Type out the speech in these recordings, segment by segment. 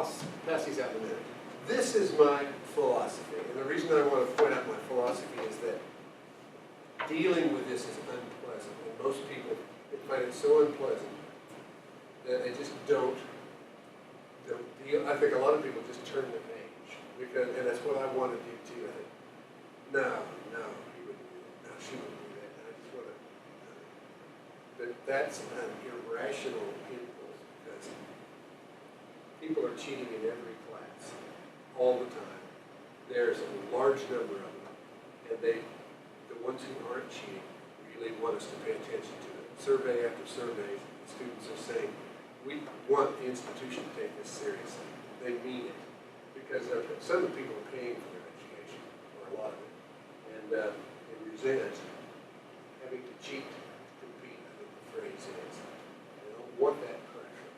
I'll pass these out in a minute. This is my philosophy, and the reason I want to point out my philosophy is that dealing with this is unpleasant, and most people find it so unpleasant that they just don't deal. I think a lot of people just turn the page, and that's what I want to do too. I think, no, he wouldn't do that. No, she wouldn't do that. And I just want to, but that's an irrational impulse because people are cheating in every class all the time. There's a large number of them, and the ones who aren't cheating really want us to pay attention to it. Survey after survey, students are saying, we want the institution to take this seriously. They mean it, because some of the people are paying for their education, or a lot of it, and resent having to cheat to compete, I think the phrase is. They don't want that pressure.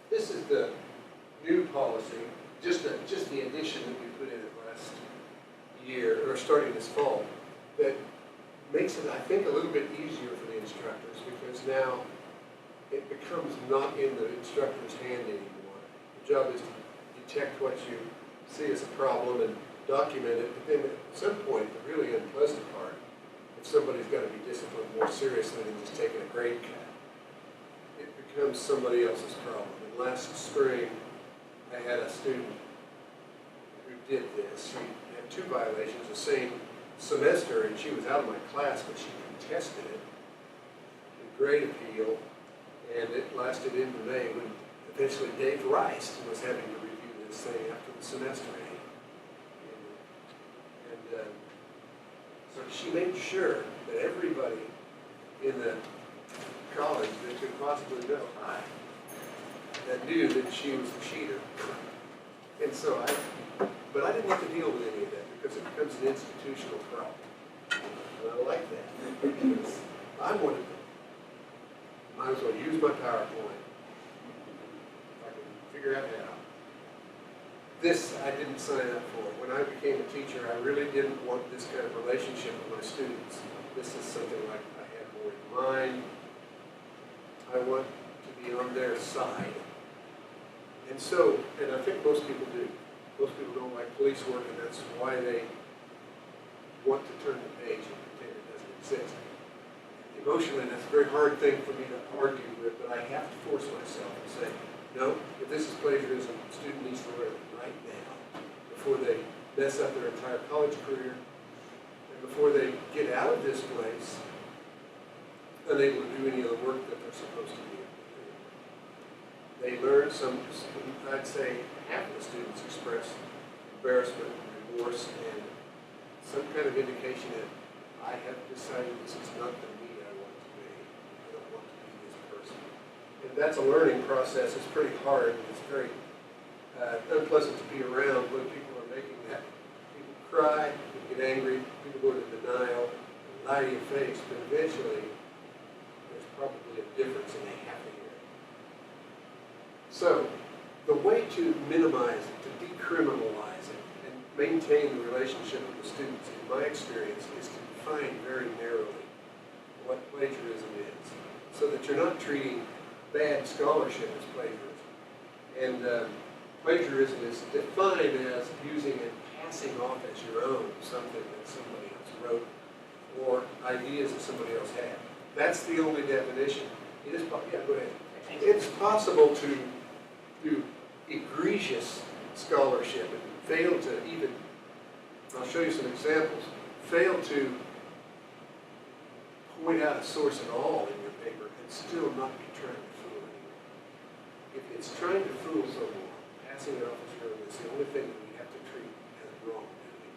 This is the new policy, just the addition that we put in it last year, or starting this fall, that makes it, I think, a little bit easier for the instructors, because now it becomes not in the instructor's hand anymore. The job is to detect what you see as a problem and document it, but then at some point, the really unpleasant part, if somebody's got to be disciplined more seriously than just taking a grade cut, it becomes somebody else's problem. And last spring, I had a student who did this. She had 2 violations the same semester, and she was out of my class, but she contested it in grade appeal, and it lasted into May when eventually Dave Rice was having to review this thing after the semester ended. And so she made sure that everybody in the college that could possibly know that knew that she was a cheater. And so but I didn't have to deal with any of that because it becomes an institutional problem. And I like that because I wanted to, might as well use my PowerPoint if I can figure out how. This I didn't sign up for. When I became a teacher, I really didn't want this kind of relationship with my students. This is something like I had more in mind. I want to be on their side. And so, and I think most people do. Most people don't like police work, and that's why they want to turn the page and pretend it doesn't exist. Emotionally, that's a very hard thing for me to argue with, but I have to force myself and say, no, if this is plagiarism, the student needs to learn it right now before they mess up their entire college career and before they get out of this place unable to do any of the work that they're supposed to be able to do. They learn I'd say half of the students express embarrassment, remorse, and some kind of indication that I have decided this is not the me I want to be. I don't want to be this person. And that's a learning process. It's pretty hard. It's very unpleasant to be around when people are making that. People cry, people get angry, people go into denial, lie to your face, but eventually there's probably a difference and they have to hear it. So the way to minimize it, to decriminalize it, and maintain the relationship with the students, in my experience, is to define very narrowly what plagiarism is, so that you're not treating bad scholarship as plagiarism. And plagiarism is defined as using and passing off as your own something that somebody else wrote or ideas that somebody else had. That's the only definition. It is, yeah, go ahead. It's possible to do egregious scholarship and fail to even, I'll show you some examples, fail to point out a source at all in your paper and still not be trying to fool anyone. If it's trying to fool someone, passing it off as your own is the only thing that we have to treat as wrongdoing.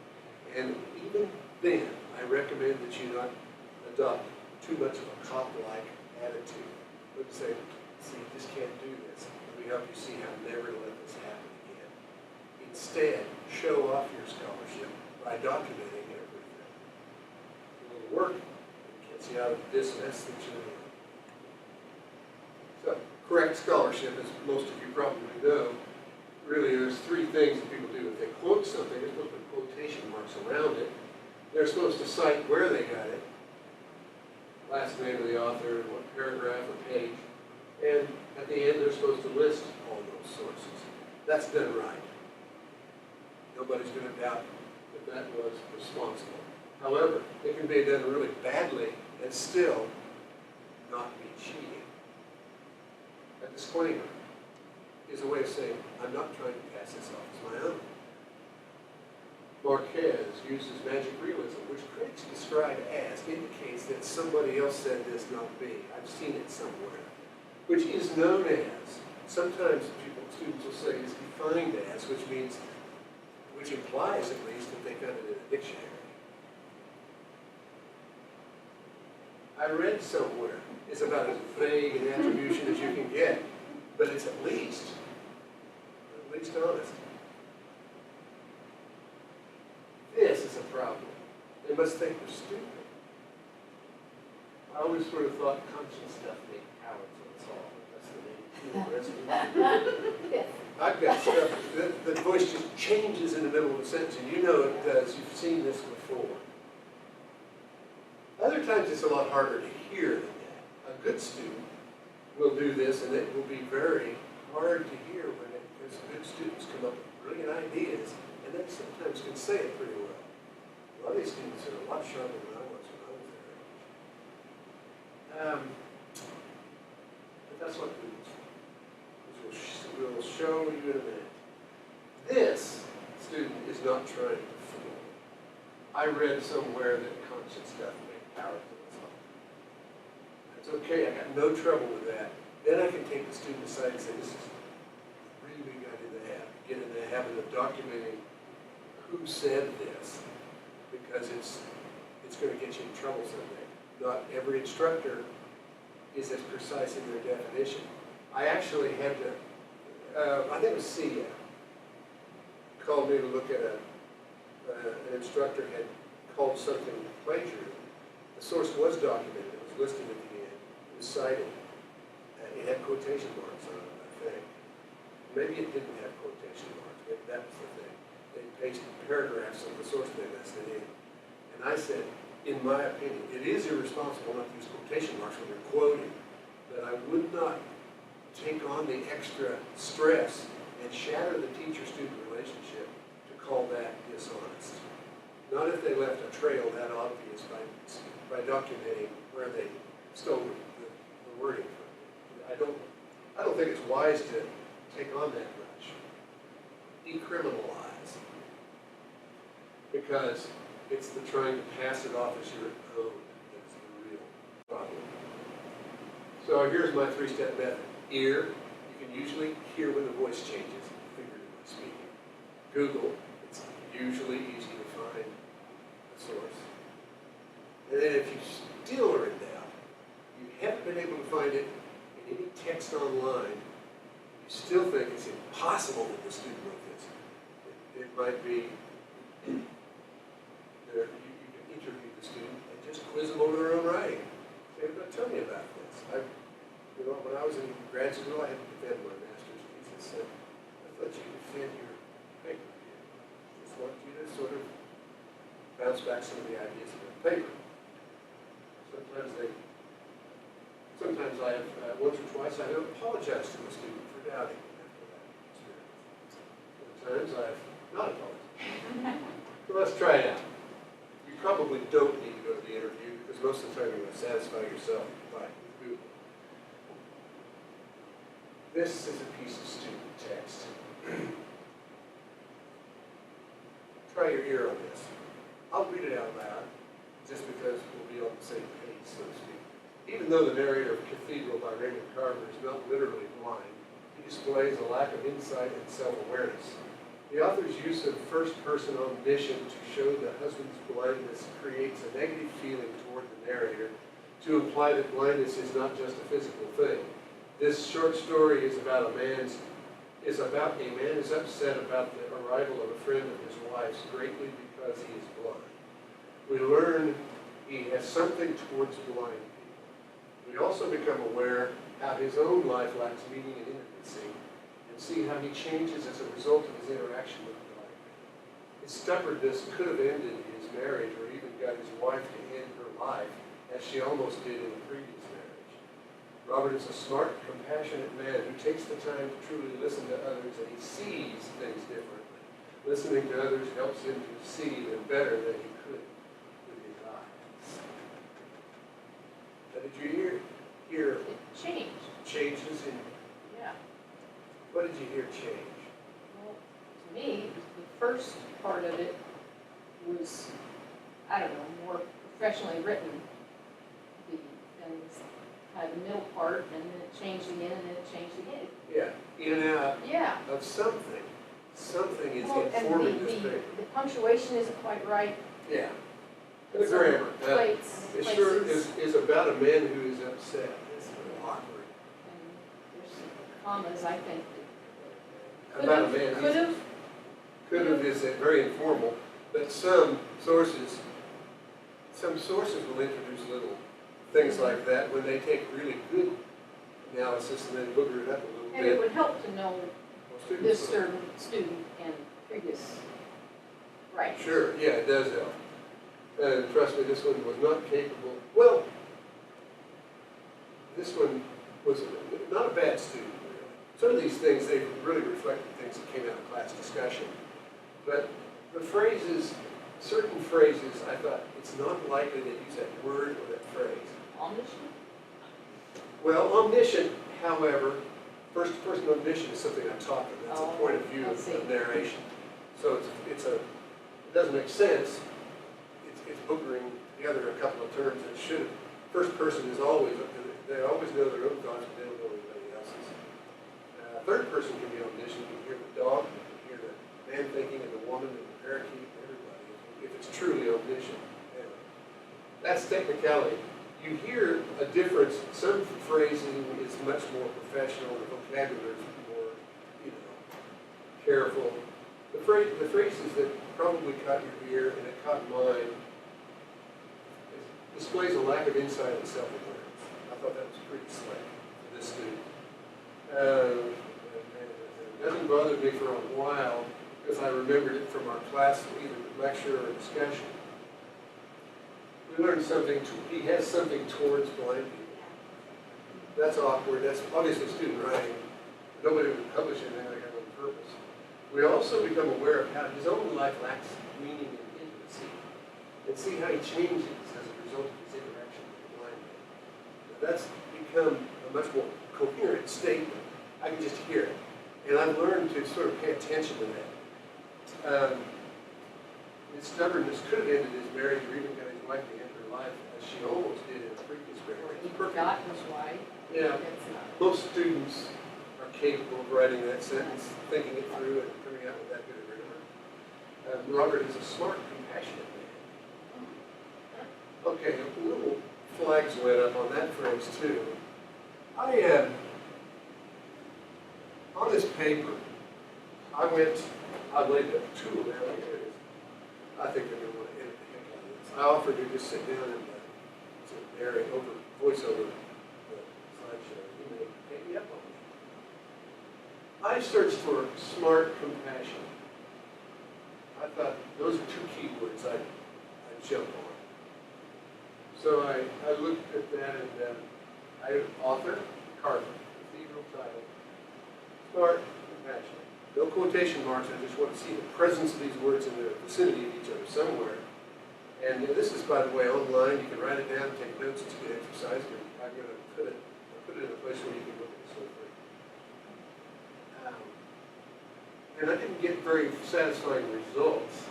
And even then, I recommend that you not adopt too much of a cop-like attitude. But say, see, you just can't do this. We help you see how never to let this happen again. Instead, show off your scholarship by documenting everything. A little work gets you out of this mess that you're in. So, correct scholarship, as most of you probably know, really there's 3 things that people do. If they quote something, they're supposed to put quotation marks around it. They're supposed to cite where they got it, last name of the author, what paragraph or page, and at the end they're supposed to list all those sources. that's done right. Nobody's going to doubt that that was responsible. However, it can be done really badly and still not be cheating. A disclaimer is a way of saying, I'm not trying to pass this off as my own. Marquez uses magic realism, which critics describe as indicates that somebody else said this, not me. I've seen it somewhere. Which is known as, sometimes students will say is defined as, which implies at least that they got it in a dictionary. I read somewhere, it's about as vague an attribution as you can get, but it's at least honest. This is a problem. They must think we're stupid. I always sort of thought conscience stuff made cowards of us all. That's the name. I've got stuff, the voice just changes in the middle of a sentence, and you know it does. You've seen this before. Other times it's a lot harder to hear than that. A good student will do this, and it will be very hard to hear because good students come up with brilliant ideas, and they sometimes can say it pretty well. A lot of these students are a lot sharper than I was when I was their age. But that's what we do. We'll show you in a minute. This student is not trying to fool. I read somewhere that conscience stuff made cowards of us all. That's okay, I got no trouble with that. Then I can take the student aside and say, this is really get in the habit of documenting who said this, because it's going to get you in trouble someday. Not every instructor is as precise in their definition. I actually had to, I think it was CIA, called me to look at an instructor had called something plagiarism. The source was documented, it was listed at the end, it was cited. It had quotation marks on it, I think. Maybe it didn't have quotation marks, but that was the thing. They pasted paragraphs of the source they listed in. And I said, in my opinion, it is irresponsible not to use quotation marks when you're quoting, but I would not take on the extra stress and shatter the teacher-student relationship to call that dishonest. Not if they left a trail that obvious by documenting where they stole the wording from. I don't think it's wise to take on that much. Decriminalize. Because it's the trying to pass it off as your own that's the real problem. So here's my three-step method. Ear, you can usually hear when the voice changes, figuratively speaking. Google, it's usually easy to find a source. And then if you still are in doubt, you haven't been able to find it in any text online, you still think it's impossible that the student wrote this. It might be, you can interview the student and just quiz them over their own writing. Say, tell me about this. When I was in grad school, I had to defend my master's thesis. I thought you could defend your paper. I just want you to sort of bounce back some of the ideas in the paper. Sometimes I have, once or twice, I have apologized to the student for doubting after that experience. Sometimes I have not apologized. So let's try it out. You probably don't need to go to the interview because most of the time you're going to satisfy yourself by Google. This is a piece of student text. Try your ear on this. I'll read it out loud just because we'll be on the same page, so to speak. Even though the narrator of Cathedral by Raymond Carver is not literally blind, he displays a lack of insight and self-awareness. The author's use of first-person omniscient to show the husband's blindness creates a negative feeling toward the narrator to imply that blindness is not just a physical thing. This short story is about a man is upset about the arrival of a friend of his wife's greatly because he is blind. We learn he has something towards blind people. We also become aware how his own life lacks meaning and intimacy, and see how he changes as a result of his interaction with blind men. His stubbornness could have ended his marriage or even got his wife to end her life, as she almost did in the previous marriage. Robert is a smart, compassionate man who takes the time to truly listen to others, and he sees Listening to others helps him to see them better than he could with his eyes. Now, did you hear It changed, changes in, yeah. what did you hear change? Well, to me, the first part of it was, I don't know, more professionally written. The, and had the middle part, and then it changed again, and then it changed again. Yeah, in and out Yeah. of something. Something is Well, informing and this paper. the punctuation isn't quite right. Yeah. The grammar. Plates, It sure places, is about a man who is upset. It's awkward. and there's some commas, I think, that About a man. could have, Is very informal, but some sources will introduce little things like that when they take really good analysis and then booger it up a little and it bit. would help to know Well, this students student and previous writings. Sure, yeah, it does help. And trust me, this one was not capable. Well, this one was not a bad student, really. Some of these things, they really reflected things that came out of class discussion. But the phrases, certain phrases, I thought, it's not likely they use that word or that phrase. Omniscient? Well, omniscient, however, first-person omniscient is something I taught them. That's a point of view I of see. narration. So it doesn't make sense. It's boogering together a couple of terms that should. First person is always, they always know their own thoughts, but they don't know anybody else's. Third person can be omniscient. You can hear the dog, you can hear the man thinking, and the woman, and the parakeet, and everybody, if it's truly omniscient. Anyway, that's technicality. You hear a difference. Some phrasing is much more professional. The vocabulary is more, careful. The phrases that probably caught your ear and it caught mine displays a lack of insight and self-awareness. I thought that was pretty slick for this student. And it doesn't bother me for a while because I remembered it from our class, either lecture or discussion. We learned something, he has something towards blind people. That's awkward. That's obviously student writing. Nobody would publish anything like that on purpose. We also become aware of how his own life lacks meaning and intimacy, and see how he changes as a result of his interaction with the blind man. Now, that's become a much more coherent statement. I can just hear it. And I've learned to sort of pay attention to that. His stubbornness could have ended his marriage or even got his wife to end her life, as she almost did in a previous marriage. He forgot his wife. Yeah. That's not. Most students are capable of writing that sentence, thinking it through, and coming out with that good a grammar. Robert is a smart, compassionate man. Okay, little flags went up on that phrase too. On this paper, I laid the tool down here. I think they're going to want to edit the heck out of this. I offered to just sit down and narrate voice over the slideshow. He may take me up on it. I searched for smart compassion. I thought those are two key words I'd jump on. So I looked at that and author, Carver, cathedral title, smart compassion. No quotation marks, I just want to see the presence of these words in the vicinity of each other somewhere. And this is, by the way, online. You can write it down, take notes, it's a good exercise. I'm going to put it in a place where you can look at this whole thing. And I didn't get very satisfying results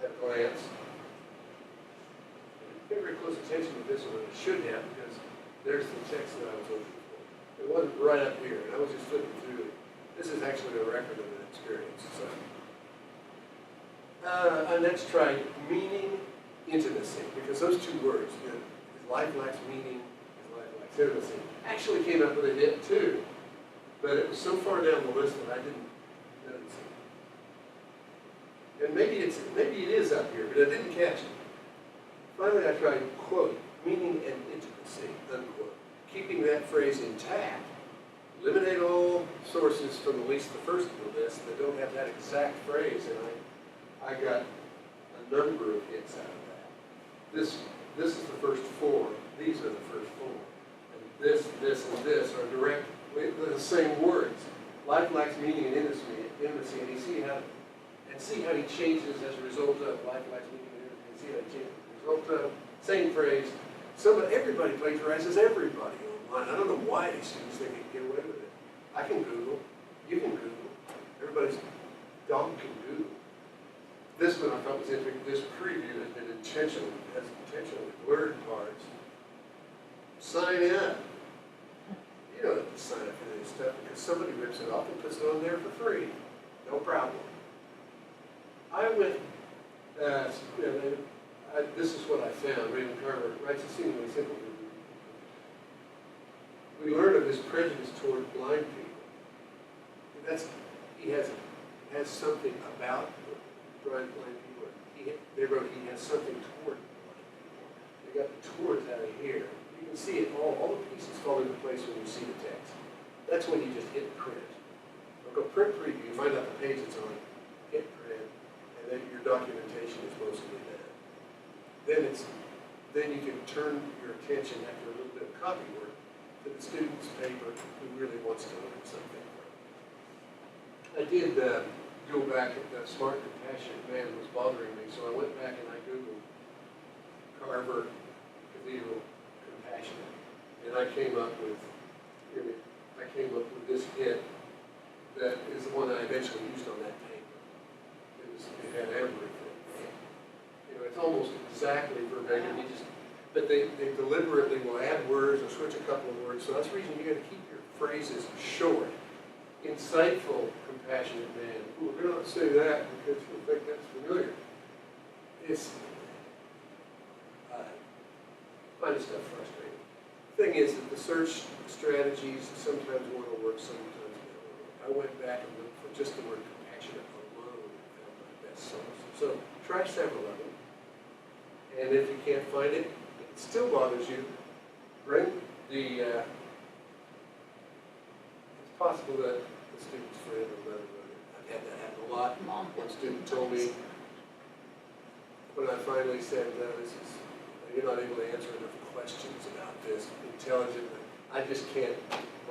at a glance. I didn't pay very close attention to this one, I should have, because there's the text that I was looking for. It wasn't right up here, and I was just flipping through it. This is actually a record of an experience. So, and let's try meaning, intimacy, because those two words, his life lacks meaning, his life lacks intimacy, actually came up with a hit too. But it was so far down the list that I didn't notice it. And maybe it is up here, but I didn't catch it. Finally, I tried quote, meaning and intimacy, unquote. Keeping that phrase intact. Eliminate all sources from at least the first of the list that don't have that exact phrase, and I got a number of hits out of that. This is the first four. These are the first four. And this, and this are directly the same words. life lacks meaning and intimacy, and see how he changes as a result of life lacks meaning and intimacy, and see how he changes as a result of, same phrase, everybody plagiarizes everybody online. I don't know why these students think they can get away with it. I can Google, you can Google, everybody's dog can Google. This one I thought was interesting. This preview has intentionally blurred parts. Sign up. You don't have to sign up for this stuff because somebody rips it off and puts it on there for free. No problem. I went, this is what I found. Raymond Carver writes a seemingly simple. We learn of his prejudice toward blind people. He has something about blind people. They wrote he has something toward blind people. They got the towards out of here. You can see it all the pieces fall into place when you see the text. That's when you just hit print. Or go print preview, you find out the page it's on, hit print, and then your documentation is mostly that. Then you can turn your attention after a little bit of copy work to the student's paper who really wants to learn something. I did go back at that smart, compassionate man was bothering me, so I went back and I Googled Carver Cathedral Compassionate, and I came up with this hit that is the one I eventually used on that paper. It had everything. It's almost exactly verbatim. But they deliberately will add words or switch a couple of words. So that's the reason you got to keep your phrases short. Insightful, compassionate man. Ooh, we're going to say that because we think that's familiar. I find this stuff frustrating. The thing is that the search strategies sometimes want to work, sometimes they don't work. I went back and looked for just the word compassionate alone and found my best source. So try several of them. And if you can't find it, it still bothers you, bring the, it's possible that the student's friend or mother wrote it. I've had that happen a lot. One student told me, when I finally said, you're not able to answer enough questions about this intelligently. I just can't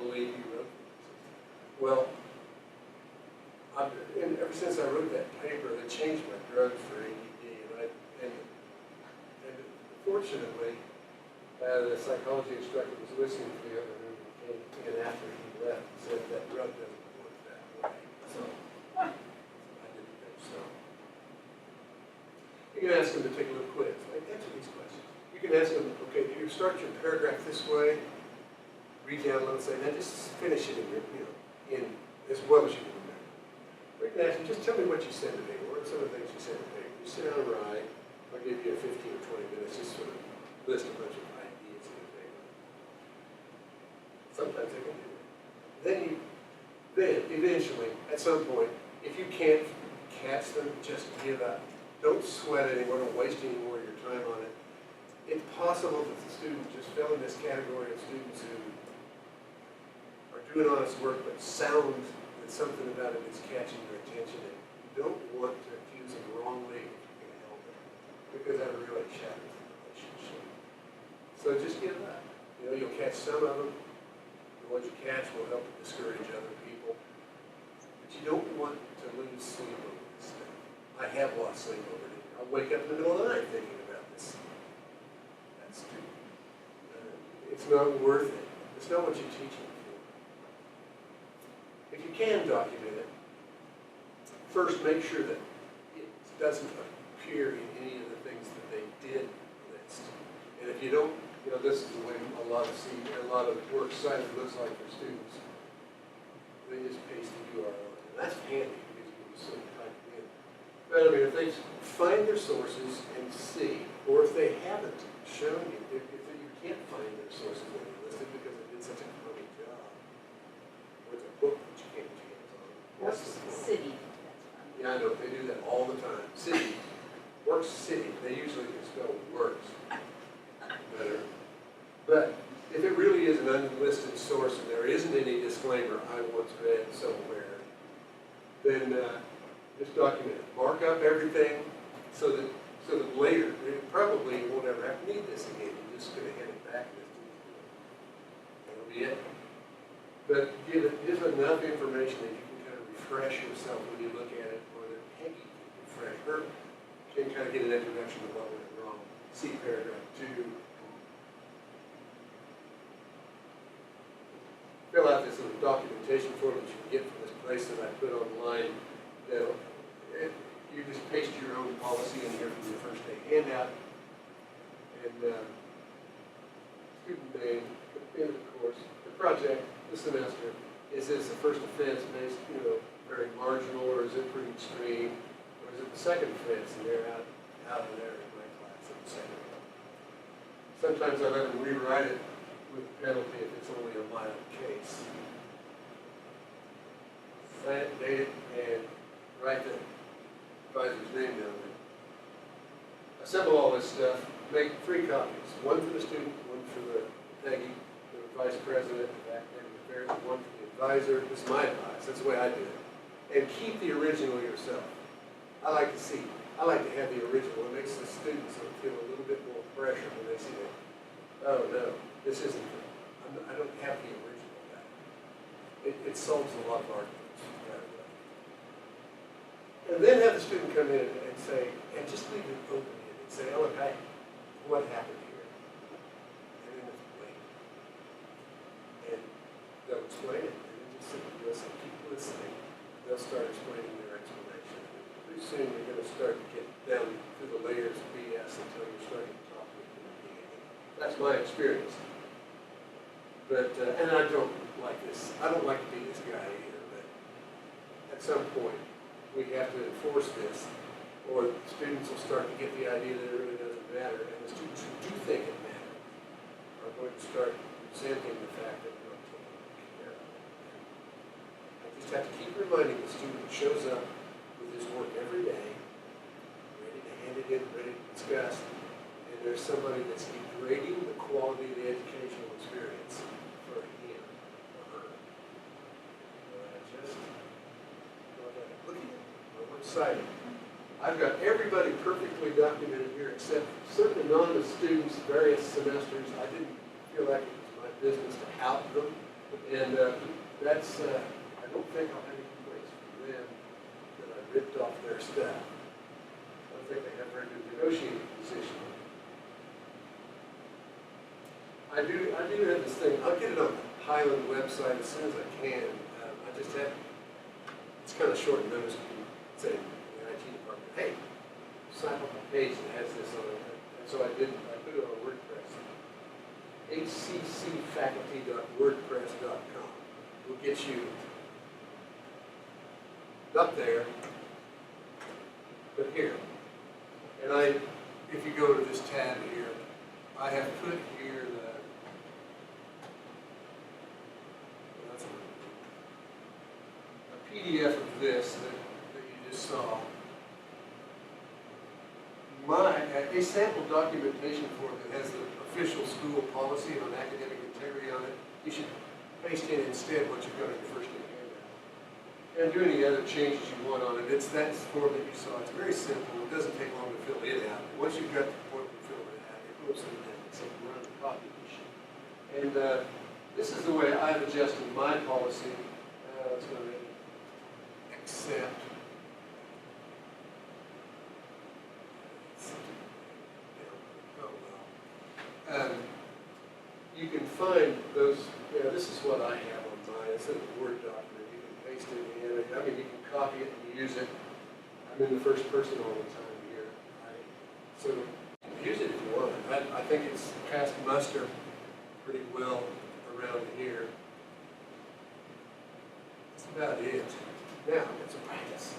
believe you wrote this. Well, and ever since I wrote that paper, they changed my drugs for ADD, and fortunately, the psychology instructor was listening to the other room and came in after he left and said that drug doesn't work that way. So I didn't think so. You can ask them to take a little quiz, like answer these questions. You can ask them, okay, do you start your paragraph this way, read down a little, say, now just finish it in as well as you can remember. Or you can ask them, just tell me what you said today. What are some of the things you said today? You sit down and write. I'll give you 15 or 20 minutes, just sort of list a bunch of ideas in the paper. Sometimes they can do it. Then eventually, at some point, if you can't catch them, just give up. Don't sweat it anymore, don't waste any more of your time on it. It's possible that the student just fell in this category of students who are doing honest work, but sound that something about it is catching your attention, and you don't want to accuse them wrongly if you can help it, because that really shatters the relationship. So just give up. You'll catch some of them. The ones you catch will help to discourage other people. But you don't want to lose sleep over this stuff. I have lost sleep over it. I'll wake up in the middle of the night thinking about this. That's stupid. It's not worth it. It's not what you're teaching for. If you can document it, first make sure that it doesn't appear in any of the things that they did list. And if you don't, this is the way a lot of works cited looks like for students. They just paste the URL, and that's handy because you can sort of type it in. But I mean, if they find their sources and see, or if they haven't shown you, if you can't find their sources when you listed because it did such a crummy job, or it's a book that you can't get hands on. Works City. Yeah, I know, they do that all the time. City, Works City, they usually can spell works better. But if it really is an unlisted source and there isn't any disclaimer I once read somewhere, then just document it. Mark up everything so that later, probably you won't ever have to need this again. You're just going to hand it back and that'll be it. but give enough information that you can kind of refresh yourself when you look at it, or that Peggy can refresh her, can kind of get an introduction to what went wrong. See paragraph 2. Fill out this little documentation form that you can get from this place that I put online. You just paste your own policy in here from your first day handout, and student name, end of the course, the project, the semester. Is this a first offense based, very marginal, or is it pretty extreme, or is it the second offense and they're out of there in my class at the second level? Sometimes I let them rewrite it with a penalty if it's only a mild case. Sign it, date it, and write the advisor's name down there. Assemble all this stuff, make 3 copies, one for the student, one for the Peggy, the vice president of academic affairs, and one for the advisor. This is my advice, that's the way I do it. And keep the original yourself. I like to have the original. It makes the students feel a little bit more pressure when they see that. Oh no, this isn't, I don't have the original back. It solves a lot of arguments. And then have the student come in and say, and just leave it open and say, oh, okay, what happened here? And then explain. And they'll explain it, and then just simply listen, keep listening. They'll start explaining their explanation. Pretty soon you're going to start to get down through the layers of BS until you're starting to talk to them. That's my experience. But, and I don't like this. I don't like to be this guy either, but at some point, we have to enforce this, or students will start to get the idea that it really doesn't matter, and the students who do think it matters are going to start resenting the fact that we're not taking care of it. I just have to keep reminding the student who shows up with his work every day, ready to hand it in, ready to discuss, and there's somebody that's degrading the quality of the educational experience for him or her. Exciting. I've got everybody perfectly documented here except certain anonymous students, various semesters. I didn't feel like it was my business to out them, and that's, I don't think I'll have any complaints from them that I ripped off their staff. I don't think they have a very good negotiating position. I do have this thing. I'll get it on the Highland website as soon as I can. I just have, it's kind of short notice. Say, the IT department, hey, sign up a page that has this on it. And so I did, I put it on WordPress. hccfaculty.wordpress.com will get you not there, but here. And if you go to this tab here, I have put here a PDF of this that saw a sample documentation form that has the official school policy on academic integrity on it. You should paste in instead what you've got in your first day handout. And do any other changes you want on it. It's that form that you saw. It's very simple. It doesn't take long to fill it out. Once you've got the point to fill it out, it goes in there. It's like run the copy machine. And this is the way I've adjusted my policy. Let's go ahead and accept. You can find those, this is what I have on mine. It's in a Word document. You can paste it in. I mean, you can copy it and use it. I'm in the first person all the time here. So use it if you want. I think it's passed muster pretty well around here. That's about it. Now, it's a practice.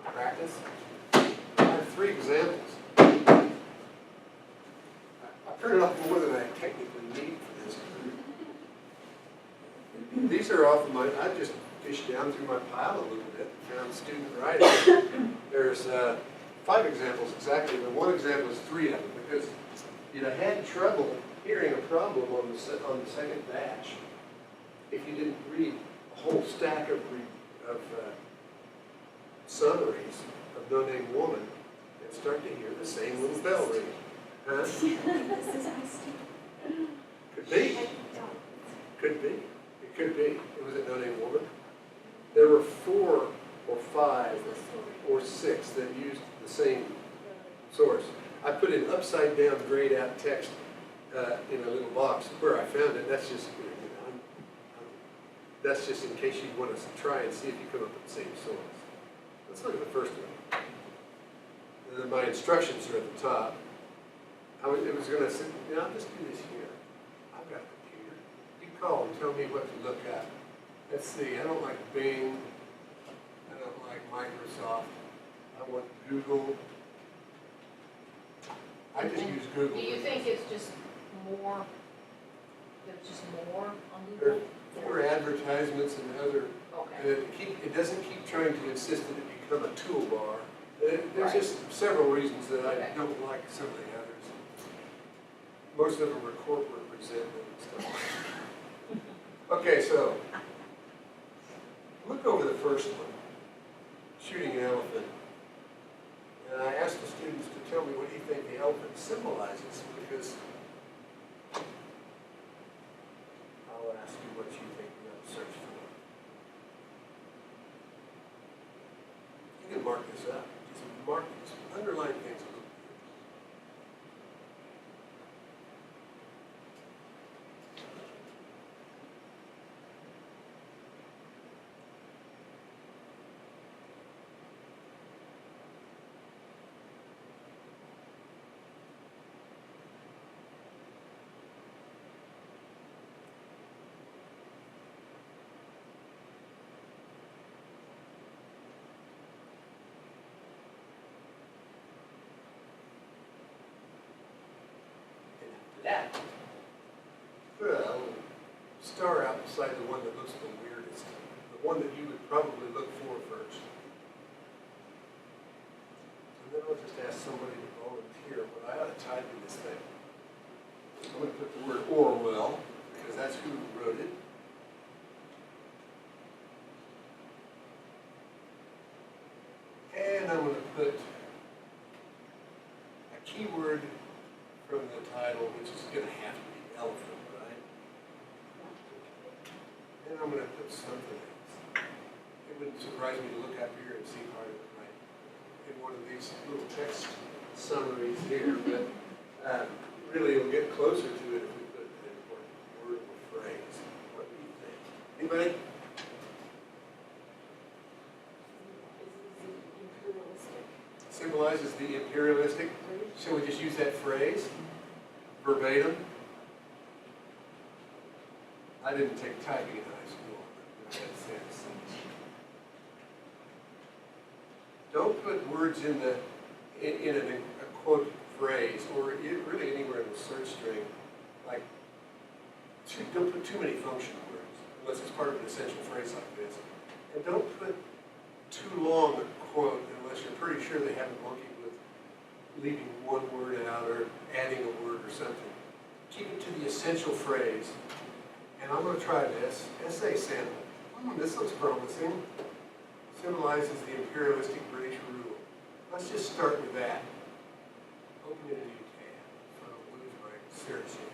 Practice. I have 3 examples. I printed off more than I technically need for this. These are off of I just fished down through my pile a little bit and found student writing. There's 5 examples exactly, but one example is 3 of them because I had trouble hearing a problem on the second batch if you didn't read a whole stack of summaries of No Name Woman and start to hear the same little bell ring. Huh? Could be. Could be. It could be. It was a no-name woman. There were 4 or 5 or 6 that used the same source. I put in upside down grayed out text in a little box where I found it. That's just, that's just in case you want to try and see if you come up with the same source. Let's look at the first one. And then my instructions are at the top. It was going to say, I'll just do this here. I've got a computer. You call and tell me what to look at. Let's see, I don't like Bing. I don't like Microsoft. I want Google. I just use Google. Do you think it's just more, there's just more on There Google? are more advertisements and other, and Okay. it doesn't keep trying to insist that it become a toolbar. There's Right. just several reasons that I Okay. don't like some of the others. Most of them are corporate resentment and stuff. Okay, so look over the first one, shooting an elephant. And I asked the students to tell me what do you think the elephant symbolizes, because I'll ask you what you think you're going to search for. You can mark this up. Just mark these, underline things a little bit. That. Put a star out beside the one that looks the weirdest, the one that you would probably look for first. And then I'll just ask somebody to volunteer what I ought to type in this thing. I'm going to put the word Orwell, because that's who wrote it. And I'm going to put a keyword from the title, which is going to have to be elephant, right? And I'm going to put something else. It wouldn't surprise me to look up here and see part of it right in one of these little text summaries here, but really it'll get closer to it if we put an important word or phrase. What do you think? Anybody? Symbolizes the imperialistic. Shall we just use that phrase verbatim? I didn't take typing in high school, but in that sense. Don't put words in a quote phrase or really anywhere in the search string like don't put too many function words unless it's part of an essential phrase like this. And don't put too long a quote unless you're pretty sure they haven't monkeyed with leaving one word out or adding a word or something. Keep it to the essential phrase. And I'm going to try this. Essay sample. This looks promising. Symbolizes the imperialistic British rule. Let's just start with that. Open in a new tab. So I don't lose my searching.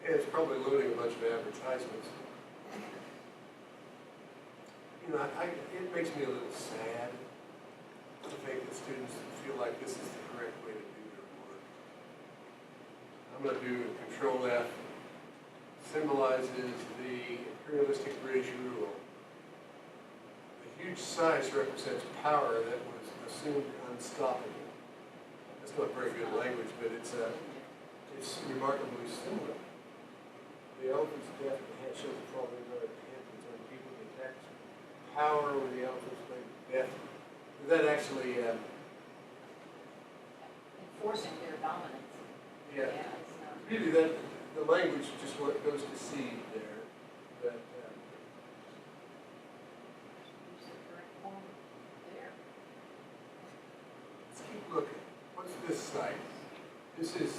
And it's probably loading a bunch of advertisements. You know, it makes me a little sad to think that students feel like this is the correct way to do their work. I'm going to do Control F. Symbolizes the imperialistic British rule. The huge size represents power that was assumed unstoppable. That's not very good language, but it's remarkably similar. The elephant's death and the head shows the falling another hand on people in the text. Power over the elephant's death. That actually Enforcing their dominance. yeah. It's not. Really, the language just what goes to seed there. But Use the correct form there. let's keep looking. What's this site? This is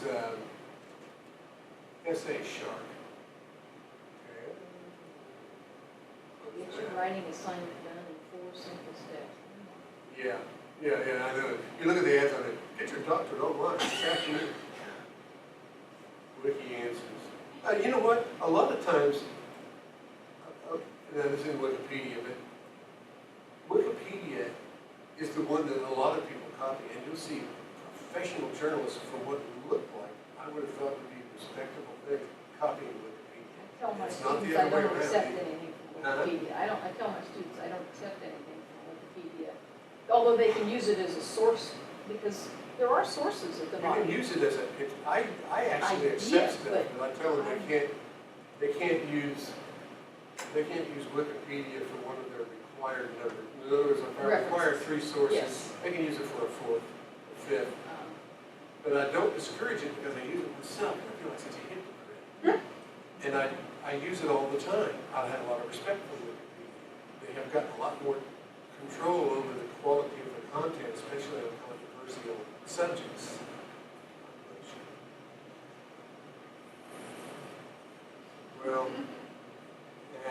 Essay Shark. Okay. Get your writing assignment done in 4 simple steps. Yeah, I know. You look at the ads on it. Get your doctorate online this afternoon. You know what, a lot of times, now this is Wikipedia, but Wikipedia is the one that a lot of people copy, and you'll see professional journalists for what it looked like, I would have thought would be a respectable thing, copying Wikipedia. I tell my It's not the students I other way don't around. accept anything from Huh? Wikipedia. I tell my students I don't accept anything from Wikipedia. Although they can use it as a source, because there are sources at the You bottom. can use it as a, I actually I- accept yes, stuff, but I tell them I'm- they can't use Wikipedia for one of their required numbers. In other words, if I require References. 3 sources, Yes. I can use it for a 4th, a 5th. But I don't discourage it because I use it myself, and I feel like such a hypocrite. And I use it all the time. I have a lot of respect for Wikipedia. They have gotten a lot more control over the quality of the content, especially on controversial subjects. Well,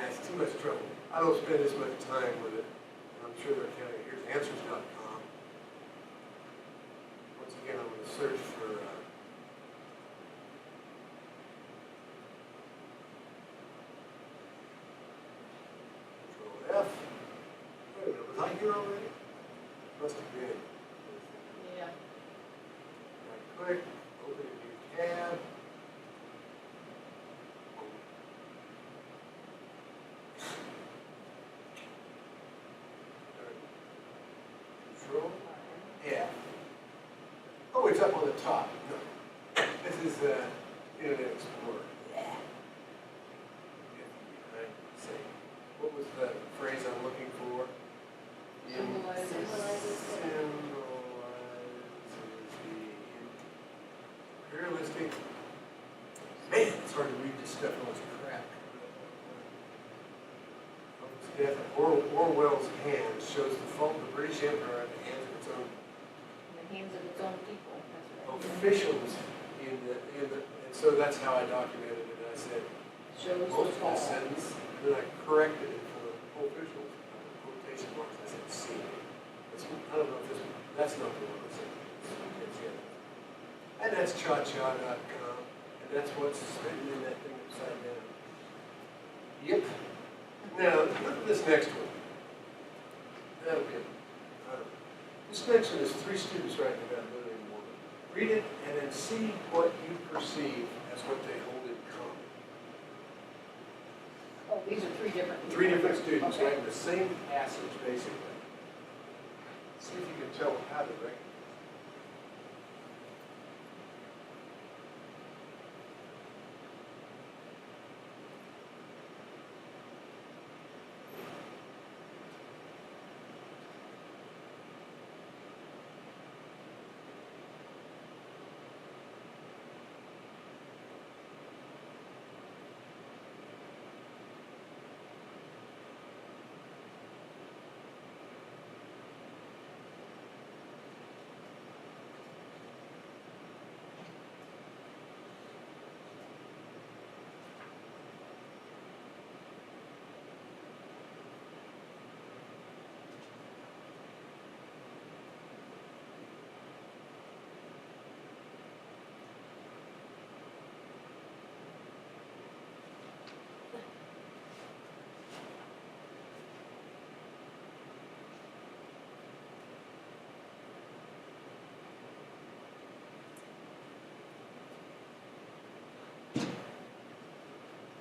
it's too much trouble. I don't spend as much time with it, and I'm sure they're counting. Here's answers.com. Once again, I'm going to search for Control F. Wait a minute, was I here already? Must have been. Yeah. Right click, open a new tab. Control F. Oh, it's up on the top. No. This is Internet Explorer. Say, what was the phrase I'm looking for? Symbolizes. Symbolizes the- Symbolizes the imperialistic. Man, it's hard to read this stuff on this crap. Death of Orwell's hand shows the fall of the British Empire at the hands of its own In the hands of its own people, that's right. officials and so that's how I documented it. I said, Shows the most of fall. the sentence, and then I corrected it for the officials, quotation marks, I said, see. I don't know if that's not the one I said. It's the other. And that's cha-cha.com, and that's what's written in that thing upside down. Yep. Now, look at this next one. That'll be it. This next one is 3 students writing about living woman. Read it and then see what you perceive as what they hold in common. Oh, these are 3 different people. 3 different students Okay. writing the same passage, basically. See if you can tell how to recognize.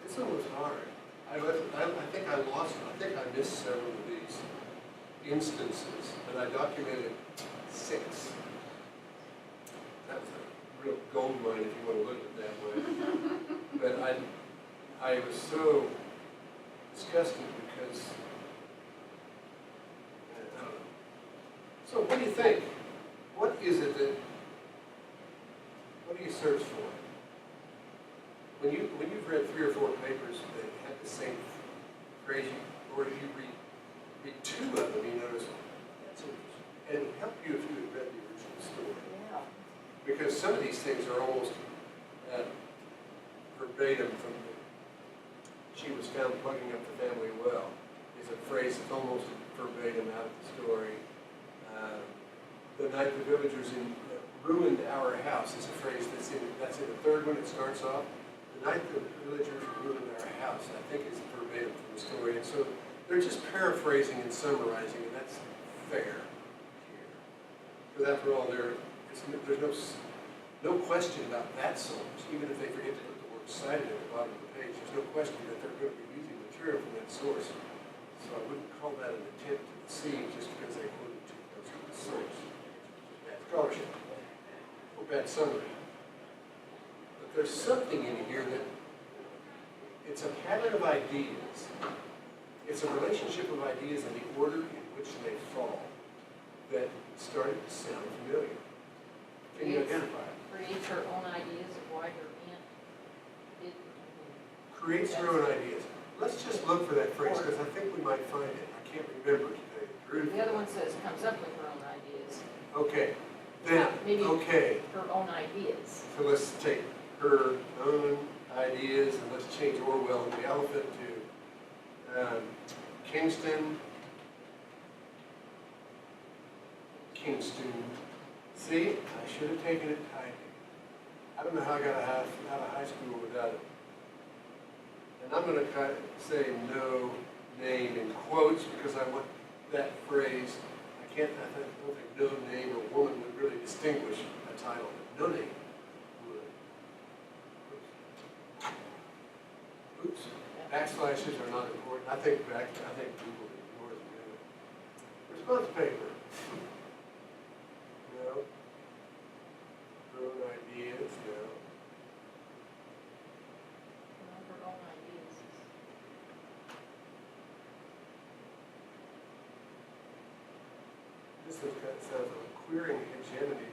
This one was hard. I think I missed several of these instances, but I documented 6. That was a real gold mine if you want to look at it that way. But I was so disgusted because, I don't know. So what do you think? What is it that, what do you search for? When you've read 3 or 4 papers that have the same phrase, or if you read 2 of them, you notice that's interesting. And it would help you if you had read the original story. Yeah. Because some of these things are almost verbatim from she was found plugging up the family well. Is a phrase that's almost verbatim out of the story. The night the villagers ruined our house is a phrase that's in the 3rd one. It starts off. the night the villagers were moving our house, I think is verbatim from the story. And so they're just paraphrasing and summarizing, and that's fair here. Because after all, there's no question about that source, even if they forget to put the word cited at the bottom of the page, there's no question that they're going to be using material from that source. So I wouldn't call that an attempt to deceive just because they quoted too close to the source. Bad scholarship or bad summary. But there's something in here that it's a pattern of ideas. It's a relationship of ideas in the order in which they fall that started to sound familiar. Can you identify it? Creates her own ideas of why her aunt did. Creates her own ideas. Let's just look for that phrase, because I think we might find it. I can't remember today. The other one says comes up with her own ideas. Okay, then, Maybe okay. her own ideas. So let's take her own ideas and let's change Orwell and the elephant to Kingston. See, I should have taken it typing. I don't know how I got out of high school without it. And I'm going to say no name in quotes because I want that phrase. I don't think no name or woman would really distinguish a title. No name would. Oops. Backslashes are not important. I think Google ignores them. Response paper. No. Her own ideas, no. Her own ideas. This one kind of sounds like queering hegemony.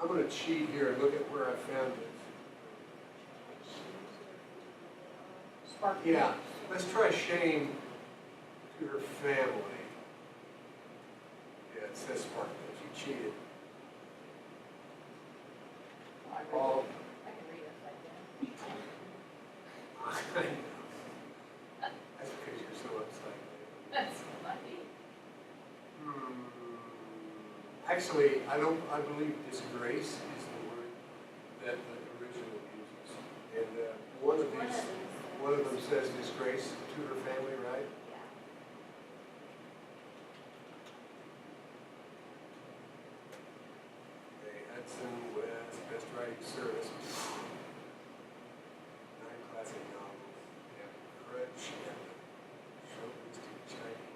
I'm going to cheat here and look at where I found it. Spark. Yeah, let's try shame to her family. Yeah, it says spark notes. You cheated. I can read it like that. I know. That's because you're so upside down. That's what I mean. Actually, I believe disgrace is the word that the original uses. And one of them says disgrace to her family, right? Okay, Hudson West, Best Writing Service. 9 classic novels. Yeah, Crutch and Chauvinistic Chinese.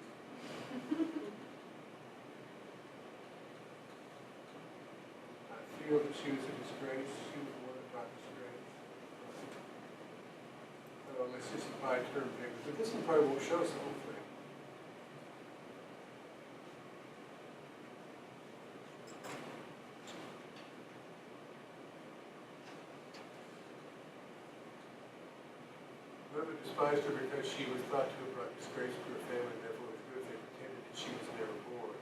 I feel that she was a disgrace. She was the one that brought disgrace. Let's just apply term paper. But this one probably won't show us the whole thing. Mother despised her because she was thought to have brought disgrace to her family, and therefore it was good if they pretended that she was never born.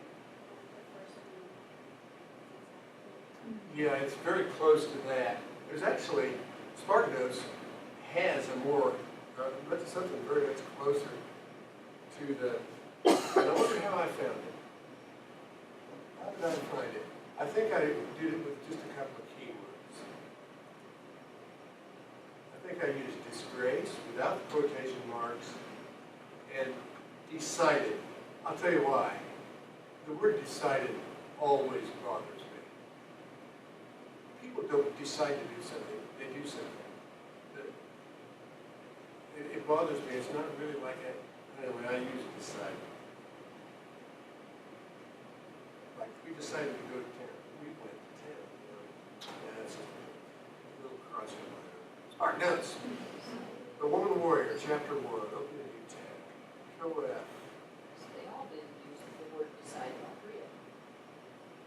Yeah, it's very close to that. There's actually, SparkNotes has a more, something very much closer to the, and I wonder how I found it. How did I find it? I think I did it with just a couple of keywords. I think I used disgrace without the quotation marks and decided. I'll tell you why. The word decided always bothers me. People don't decide to do something, they do something. It bothers me. It's not really like anyway, I use decide. Like we decided to go to town. We went to town. Yeah, that's a little cross in my heart. All right, notes. The Woman Warrior, Chapter 1. Open a new tab. Control F. They all did use the word decide, all three of them.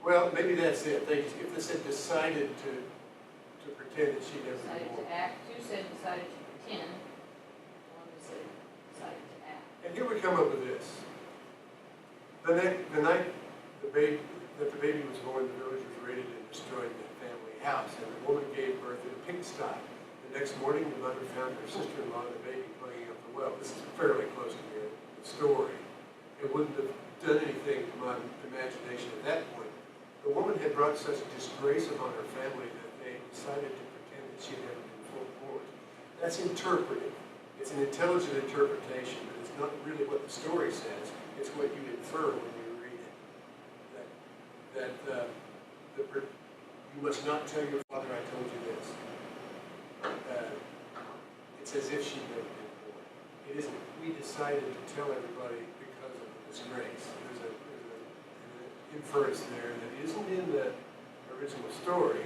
Well, maybe that's it. If they said decided to pretend that she never Decided born. to act. Two said decided to pretend. One said decided to act. And here we come up with this. The night the baby was born, the villagers raided and destroyed the family house, and the woman gave birth in a pigsty. The next morning, the mother found her sister-in-law and the baby playing up the well. This is fairly close to the story. it wouldn't have done anything to my imagination at that point. The woman had brought such a disgrace upon her family that they decided to pretend that she had never been born. That's interpretive. It's an intelligent interpretation, but it's not really what the story says. It's what you infer when you read it. You must not tell your father I told you this. It's as if she'd never been born. It isn't, we decided to tell everybody because of the disgrace. There's an inference there that isn't in the original story.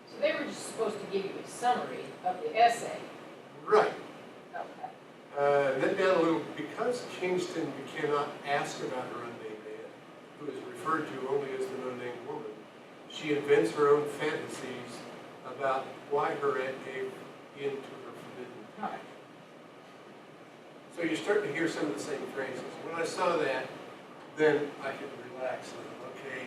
So they were just supposed to give you a summary of the essay. Right. Okay. Then down a little, because Kingston cannot ask about her unnamed aunt, who is referred to only as the unnamed woman, she invents her own fantasies about why her aunt gave in to her forbidden Right. So you're starting to hear some of the same phrases. When I saw that, then I could relax a little. Okay,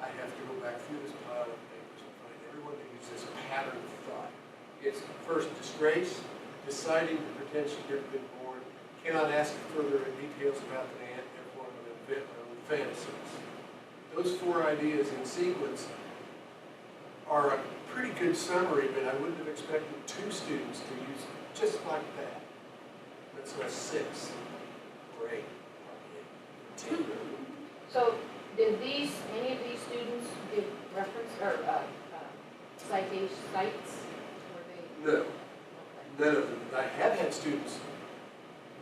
I have to go back through this pile of papers and find everyone that uses this pattern of thought. It's first disgrace, deciding to pretend she's never been born, cannot ask further details about the aunt, therefore I'm going to invent my own fantasies. Those four ideas in sequence are a pretty good summary, but I wouldn't have expected two students to use it just like that. That's not 6 or 8 or 10. So did any of these students give reference or citation sites? Were they? No, none of them. I have had students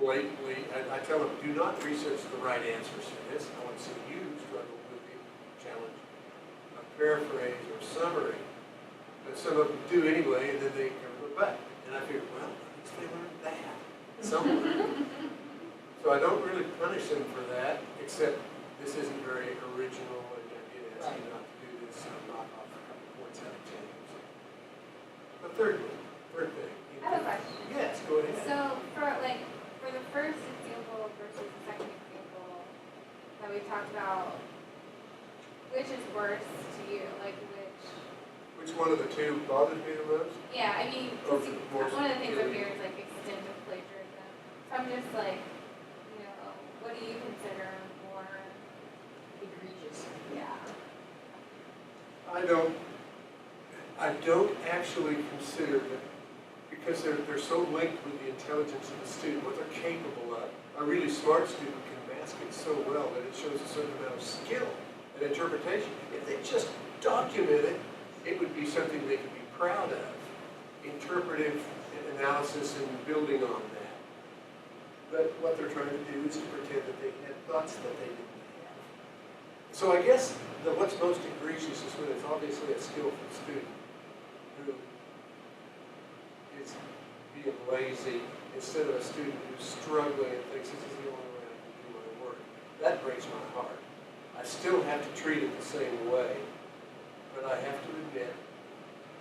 blatantly, I tell them, do not research the right answers for this. I want to see you struggle with the challenge of paraphrase or summary. But some of them do anyway, and then they go back. And I figure, well, at least they learned that somewhere. So I don't really punish them for that, except this isn't very original, and I did ask you not to do this, so I'm not off a couple points out of 10. The third thing. I have a question. Yes, go ahead. So for the first example versus the second example that we talked about, which is worse to you? Like Which one of the two bothers me the most? Yeah, I mean, Or 'cause one of the things up here is like extended plagiarism. So I'm just like, what do you consider more Egregious. Yeah. I don't actually consider that, because they're so linked with the intelligence of the student, what they're capable of. A really smart student can mask it so well that it shows a certain amount of skill and interpretation. If they just document it, it would be something they could be proud of. Interpretive analysis and building on that. But what they're trying to do is to pretend that they had thoughts that they didn't have. So I guess what's most egregious is when it's obviously a skillful student who is being lazy instead of a student who's struggling and thinks this is the only way I can do my work. That breaks my heart. I still have to treat it the same way, but I have to admit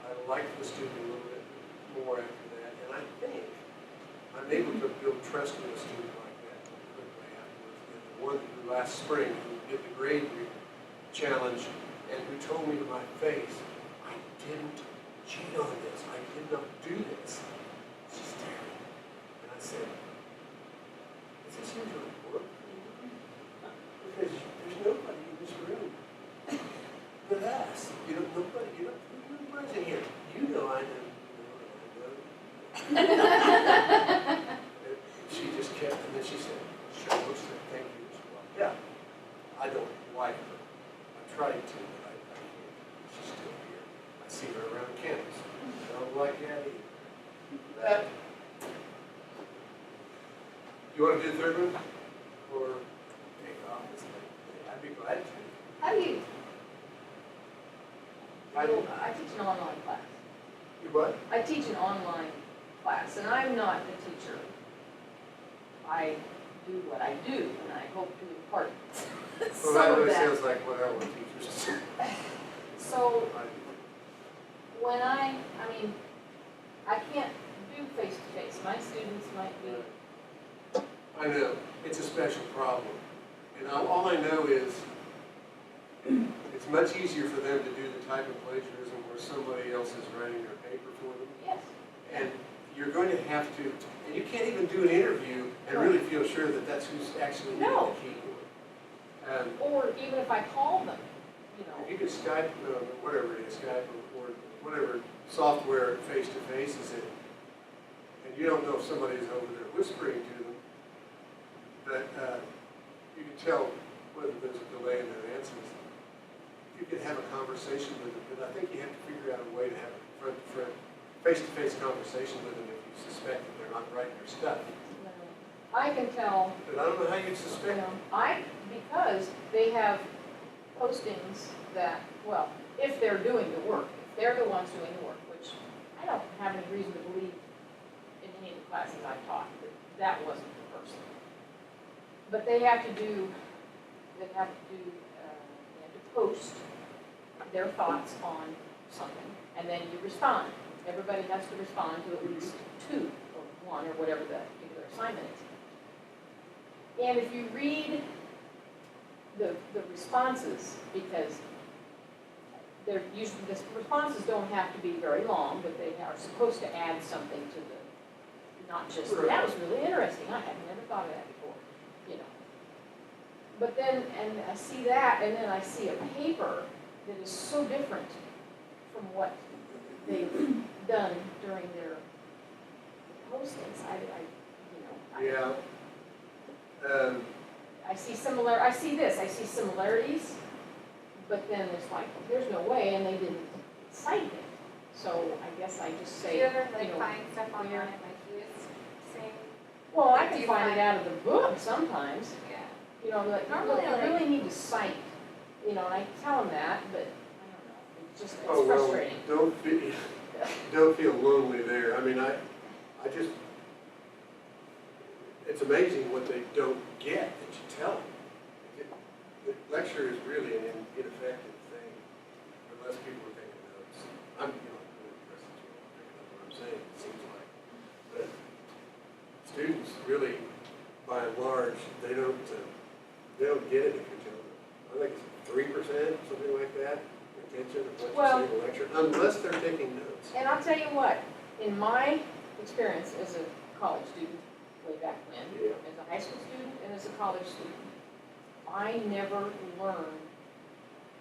I like the student a little bit more after that, and I think I'm able to build trust with a student like that quickly afterwards. And the one who last spring who did the grade challenge and who told me to my face, I didn't cheat on this. I did not do this. She stared at me. And I said, is this your report? Because there's nobody in this room but us. Nobody's in here. You know I know. She just kept, and then she said, sure, thank you as well. Yeah, I don't like her. I tried to, but I can't. She's still here. I see her around campus. I don't like that either. That. You want to do the third one? Or take off this thing? I'd be glad to. How do you? I don't. I teach an online class. You what? I teach an online class, and I'm not the teacher. I do what I do, and I hope to impart Well, some that of really that. sounds like what I want teachers to do. So when I can't do face-to-face. My students might be. I know, it's a special problem. And all I know is it's much easier for them to do the type of plagiarism where somebody else is writing their paper for them. Yes. And you're going to have to, and you can't even do an interview and really feel sure that that's who's actually doing No. the keyboard. Or even if I call them, you know. If you could Skype, whatever it is, Skype or whatever software face-to-face is in, and you don't know if somebody is over there whispering to them, but you can tell whether there's a delay in their answers. You can have a conversation with them, but I think you have to figure out a way to have a front-to-front, face-to-face conversation with them if you suspect that they're not writing their stuff. I can tell, But I don't know how you'd you suspect. know, because they have postings that, well, if they're doing the work, if they're the ones doing the work, which I don't have any reason to believe in any of the classes I've taught that that wasn't the person. But they have to post their thoughts on something, and then you respond. Everybody has to respond to at least 2 or 1 or whatever the particular assignment is. And if you read the responses, because they're usually, the responses don't have to be very long, but they are supposed to add something to the, not just, that was really interesting, I had never thought of that before, you know. But then, and I see that, and then I see a paper that is so different from what they've done during their postings. Yeah. I see similarities, but then it's like, there's no way, and they didn't cite it. So I guess I just say, Do you ever you know, find stuff online like he was saying? well, I Do can you find it find- out of the book sometimes. Yeah. You know, like, Normally, you like- really need to cite, you know, and I tell them that, but I don't know, it's just, it's Oh, well, frustrating. don't feel lonely there. I mean, I just, it's amazing what they don't get that you tell them. The lecture is really an ineffective thing unless people are taking notes. I'm, you know, doing the rest of the world, picking up what I'm saying, it seems like. But students really, by and large, they don't get it if you tell them. I think it's 3%, something like that, retention of what you say in the lecture, unless they're taking notes. And I'll tell you what, in my experience as a college student, way back when, Yeah. as a high school student and as a college student, I never learned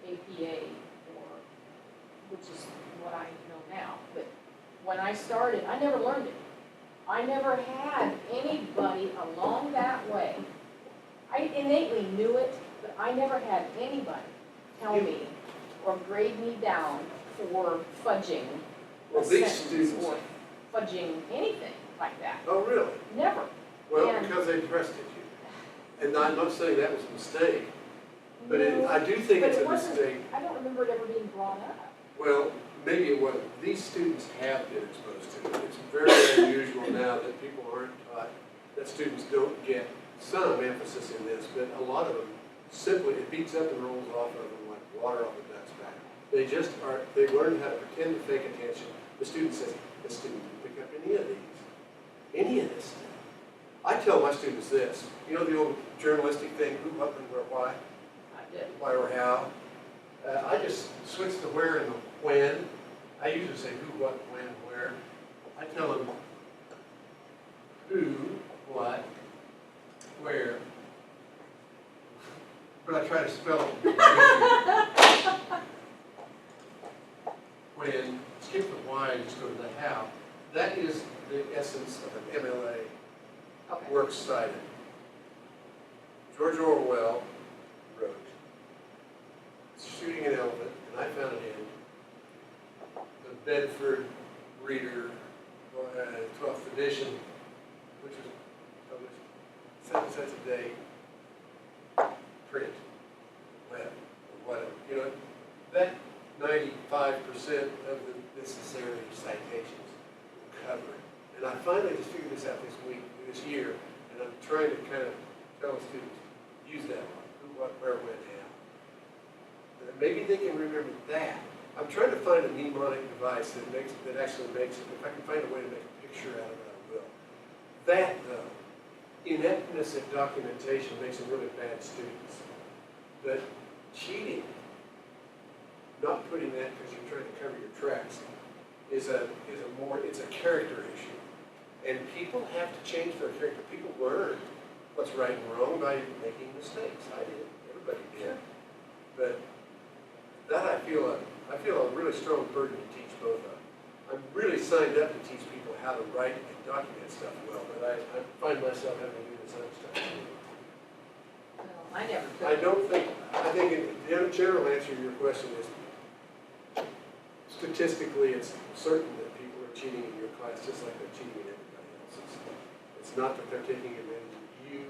APA, which is what I know now, but when I started, I never learned it. I never had anybody along that way. I innately knew it, but I never had anybody tell me or grade me down for fudging a Well, these sentence students, or fudging anything like that. oh, really? Never. Well, And- because they trusted you. And I'm not saying that was a mistake, but No, I do think but it's it a wasn't- mistake. I don't remember it ever being brought up. Well, maybe it wasn't. These students have been exposed to it. It's very unusual now that people aren't taught, that students don't get some emphasis in this, but a lot of them simply, it beats up and rolls off of them like water off a duck's back. They just are, they learn how to pretend to fake attention. The student says, the student didn't pick up any of these, any of this stuff. I tell my students this, you know the old journalistic thing, who, what, when, where, why? I did. Why or how. I just switch the where and the when. I usually say who, what, when, where. I tell them who, what, where, but I try to spell it. When, skip the why and just go to the how. That is the essence of an MLA Okay. works cited. George Orwell wrote, Shooting an Elephant, and I found it in the Bedford Reader, 12th edition, which was published 7 cents a day, print, web, or whatever. You know, that 95% of the necessary citations will cover it. And I finally just figured this out this year, and I'm trying to kind of tell the students, use that one, who, what, where, when, how. And maybe they can remember that. I'm trying to find a mnemonic device that actually makes it, if I can find a way to make a picture out of it, I will. That, though, ineptness at documentation makes them really bad students. But cheating, not putting that because you're trying to cover your tracks, it's a character issue. And people have to change their character. People learn what's right and wrong by making mistakes. I did. everybody did. But that I feel a really strong burden to teach both of. I'm really signed up to teach people how to write and document stuff well, but I find myself having to do this other stuff too. Well, I never could. I think the general answer to your question is, statistically, it's certain that people are cheating in your class just like they're cheating in everybody else's. It's not that they're taking advantage of you,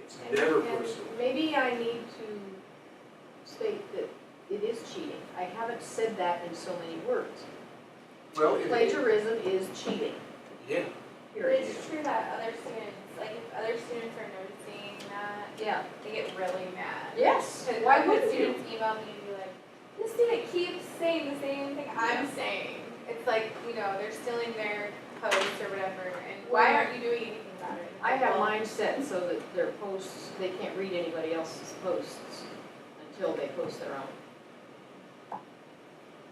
it's never And personal. maybe I need to state that it is cheating. I haven't said that in so many words. Well, Plagiarism is cheating, yeah. But period. it's true that other students, like if other students are noticing that, Yeah. they get really mad. Yes, Because why I've had wouldn't you? students email me and be like, this student keeps saying the same thing I'm saying. It's like, you know, they're stealing their posts or whatever, and why aren't you doing anything about it? I have Well, mine set so that their posts, they can't read anybody else's posts until they post their own.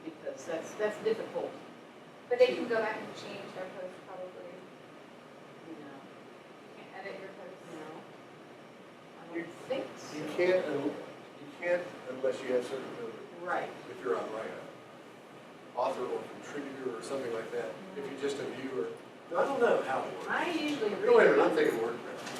Because that's difficult, But they can go back and change their posts probably. you know, You can edit your posts. I don't think so. You can't unless you have certain privileges. Right. If you're on like a author or contributor or something like that, if you're just a viewer, I don't know how it works. I usually read. Wait a minute, I'm thinking WordPress.